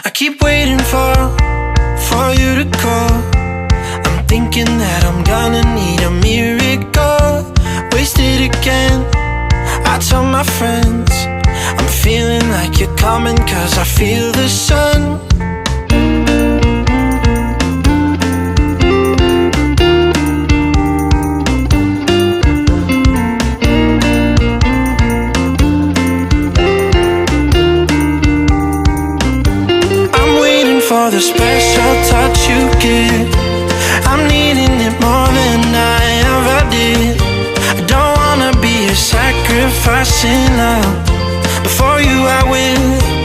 I keep waiting for you to call. I'm thinking that I'm gonna need a miracle. Wasted again, I tell my friends I'm feeling like you're coming, cause I feel the sun. For the special touch you give, I'm needing it more than I ever did. I don't wanna be a sacrificing love. Before you I will